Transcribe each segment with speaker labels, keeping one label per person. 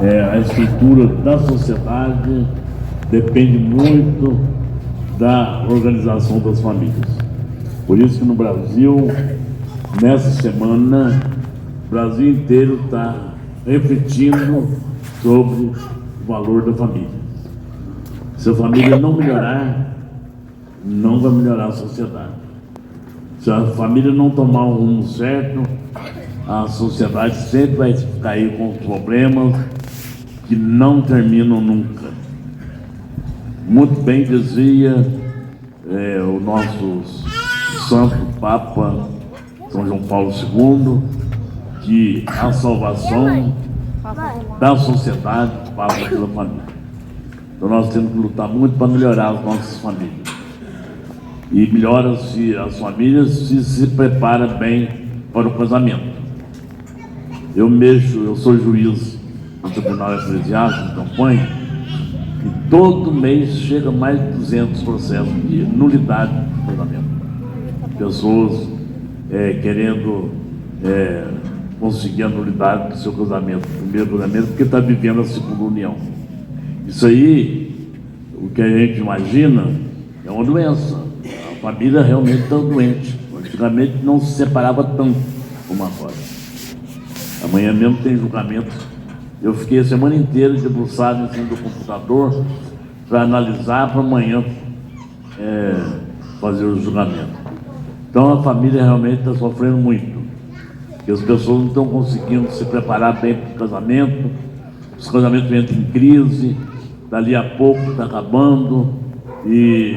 Speaker 1: A estrutura da sociedade depende muito da organização das famílias. Por isso que no Brasil, nessa semana, o Brasil inteiro está refletindo sobre o valor da família. Se a família não melhorar, não vai melhorar a sociedade. Se a família não tomar um rumo certo, a sociedade sempre vai cair com problemas que não terminam nunca. Muito bem dizia o nosso Santo Papa São João Paulo II, que a salvação da sociedade passa pela família. Então nós temos que lutar muito para melhorar as nossas famílias. E melhora-se as famílias se prepara bem para o casamento. Eu sou juiz do Tribunal Eclesiástico de Campanha, e todo mês chega mais de 200 processos de nulidade do casamento. Pessoas querendo conseguir a nulidade do seu casamento, do primeiro casamento, porque está vivendo a segunda união. Isso aí, o que a gente imagina, é uma doença. A família realmente está doente. Antigamente não se separava tanto como agora. Amanhã mesmo tem julgamento. Eu fiquei a semana inteira debruçado em cima do computador para analisar para amanhã fazer o julgamento. Então a família realmente está sofrendo muito, porque as pessoas não estão conseguindo se preparar bem para o casamento, os casamentos entram em crise, dali a pouco está acabando, e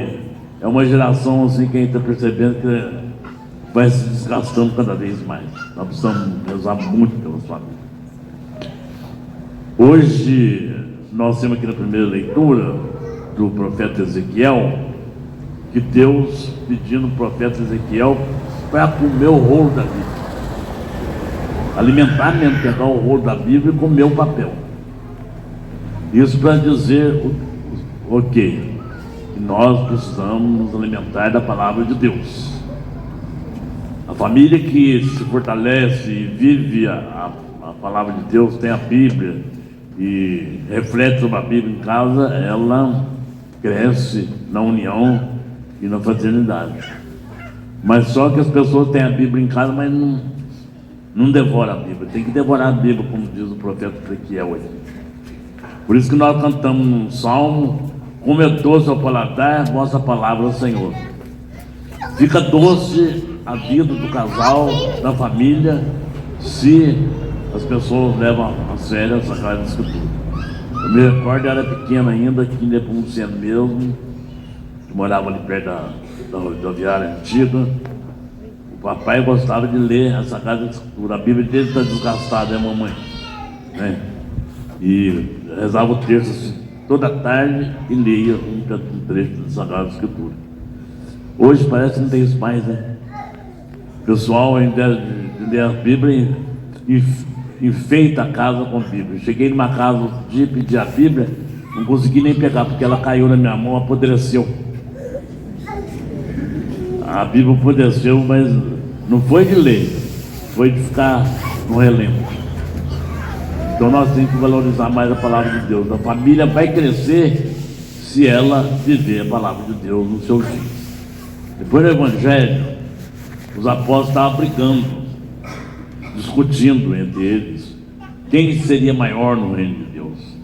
Speaker 1: é uma geração assim que a gente está percebendo que vai se desgastando cada vez mais. Nós precisamos rezar muito pelas famílias. Hoje nós temos aqui na primeira leitura do profeta Ezequiel, que Deus pedindo o profeta Ezequiel para comer o rolo da Bíblia, alimentar mesmo, pegar o rolo da Bíblia e comer o papel. Isso para dizer que nós precisamos nos alimentar da palavra de Deus. A família que se fortalece e vive a palavra de Deus, tem a Bíblia e reflete sobre a Bíblia em casa, ela cresce na união e na fraternidade. Mas só que as pessoas têm a Bíblia em casa, mas não devoram a Bíblia. Tem que devorar a Bíblia, como diz o profeta Ezequiel aqui. Por isso que nós cantamos num salmo: como é doce ao paladar vossa palavra, Senhor. Fica doce a vida do casal, da família, se as pessoas levam a sério a Sagrada Escritura. Eu me recordo, eu era pequeno ainda, aqui em Nepomuceno mesmo, que morava ali perto da rodoviária antiga. O papai gostava de ler a Sagrada Escritura. A Bíblia dele está desgastada, mamãe? E rezava o texto assim, toda tarde, e lia um trecho da Sagrada Escritura. Hoje parece que não tem isso mais, né? O pessoal, ao invés de ler a Bíblia, enfeita a casa com a Bíblia. Cheguei numa casa outro dia, pedi a Bíblia, não consegui nem pegar, porque ela caiu na minha mão, apodreceu. A Bíblia apodreceu, mas não foi de ler, foi de ficar no relento. Então nós temos que valorizar mais a palavra de Deus. A família vai crescer se ela viver a palavra de Deus no seu dia. Depois do Evangelho, os apóstolos estavam brigando, discutindo entre eles quem seria maior no reino de Deus.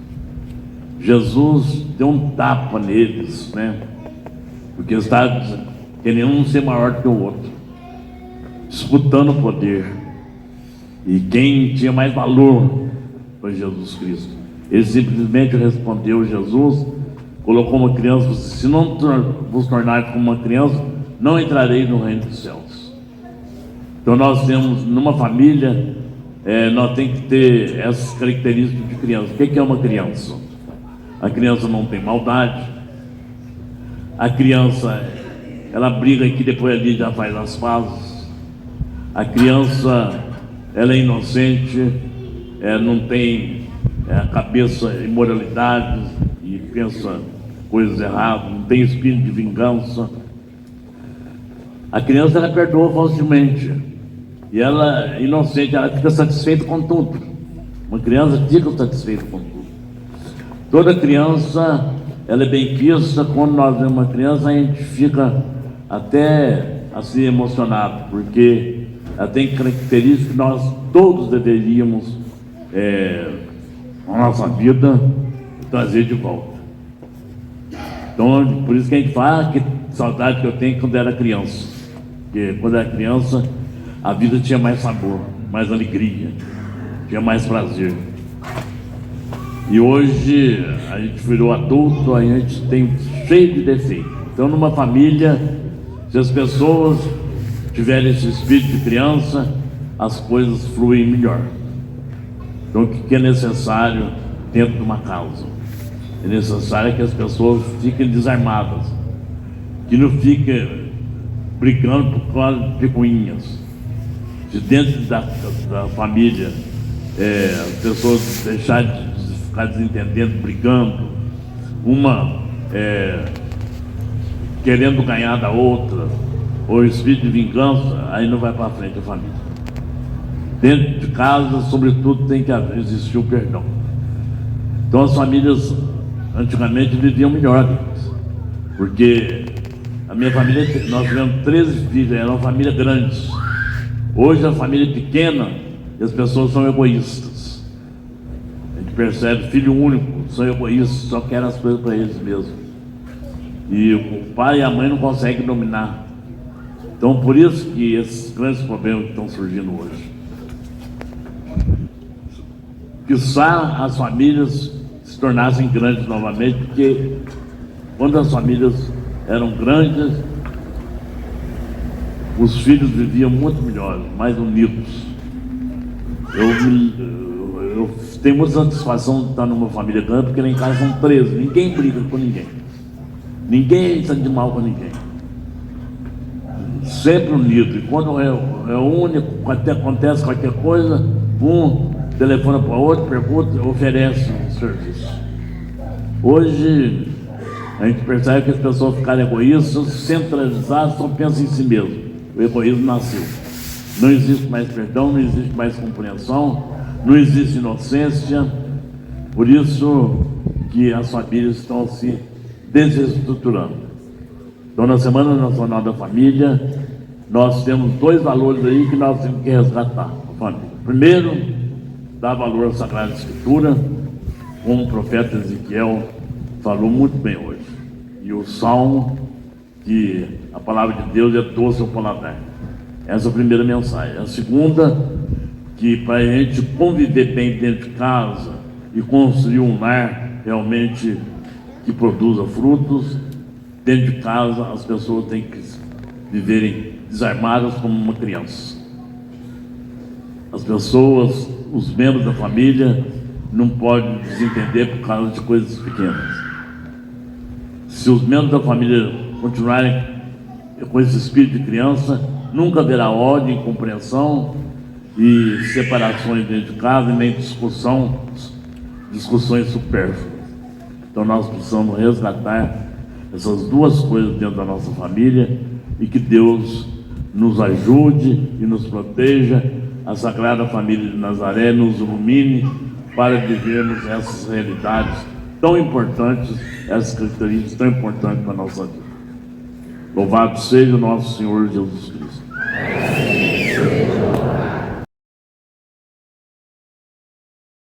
Speaker 1: Jesus deu um tapa neles, porque eles estavam querendo um ser maior do que o outro, disputando o poder, e quem tinha mais valor foi Jesus Cristo. Ele simplesmente respondeu: Jesus colocou uma criança, se não vos tornar como uma criança, não entrarei no reino dos céus. Então nós temos, numa família, nós temos que ter essas características de criança. O que é uma criança? A criança não tem maldade. A criança, ela briga aqui, depois ali já faz as pazes. A criança, ela é inocente, não tem a cabeça em imoralidades e pensa coisas erradas, não tem espírito de vingança. A criança, ela perdoa facilmente, e ela é inocente, ela fica satisfeita com tudo. Uma criança fica satisfeita com tudo. Toda criança, ela é bem vista. Quando nós vemos uma criança, a gente fica até assim emocionado, porque ela tem características que nós todos deveríamos, na nossa vida, trazer de volta. Então, por isso que a gente fala que saudade que eu tenho quando era criança. Porque quando era criança, a vida tinha mais sabor, mais alegria, tinha mais prazer. E hoje a gente virou adulto, a gente tem cheio de defeito. Então, numa família, se as pessoas tiverem esse espírito de criança, as coisas fluem melhor. Então, o que é necessário dentro de uma casa? É necessário que as pessoas fiquem desarmadas, que não fiquem brigando por causa de picuinhas. Se dentro da família as pessoas deixarem de ficar desentendendo, brigando, uma querendo ganhar da outra, ou espírito de vingança, aí não vai para frente a família. Dentro de casa, sobretudo, tem que existir o perdão. Então as famílias antigamente viviam melhor, porque a minha família, nós tivemos 13 filhos, era uma família grande. Hoje a família é pequena e as pessoas são egoístas. A gente percebe, filho único, são egoístas, só querem as coisas para eles mesmos. E o pai e a mãe não conseguem dominar. Então por isso que esses grandes problemas que estão surgindo hoje. Quiçá as famílias se tornassem grandes novamente, porque quando as famílias eram grandes, os filhos viviam muito melhor, mais unidos. Eu tenho muita satisfação de estar numa família grande, porque lá em casa são 13, ninguém briga com ninguém, ninguém está de mal com ninguém, sempre unido. E quando é único, até acontece qualquer coisa, um telefona para o outro, pergunta, oferece um serviço. Hoje a gente percebe que as pessoas ficaram egoístas, centralizadas, só pensam em si mesmo. O egoísmo nasceu. Não existe mais perdão, não existe mais compreensão, não existe inocência. Por isso que as famílias estão se desestruturando. Então, na Semana Nacional da Família, nós temos 2 valores aí que nós temos que resgatar a família. Primeiro, dar valor à Sagrada Escritura, como o profeta Ezequiel falou muito bem hoje. E o Salmo, que a palavra de Deus é doce ao paladar. Essa é a primeira mensagem. A segunda, que para a gente conviver bem dentro de casa e construir um lar realmente que produza frutos, dentro de casa as pessoas têm que viverem desarmadas como uma criança. As pessoas, os membros da família, não podem desentender por causa de coisas pequenas. Se os membros da família continuarem com esse espírito de criança, nunca haverá ódio, incompreensão e separações dentro de casa, e nem discussões supérfluas. Então nós precisamos resgatar essas 2 coisas dentro da nossa família, e que Deus nos ajude e nos proteja, a Sagrada Família de Nazaré nos ilumine para vivermos essas realidades tão importantes, essas características tão importantes para a nossa vida. Louvado seja o nosso Senhor Jesus Cristo.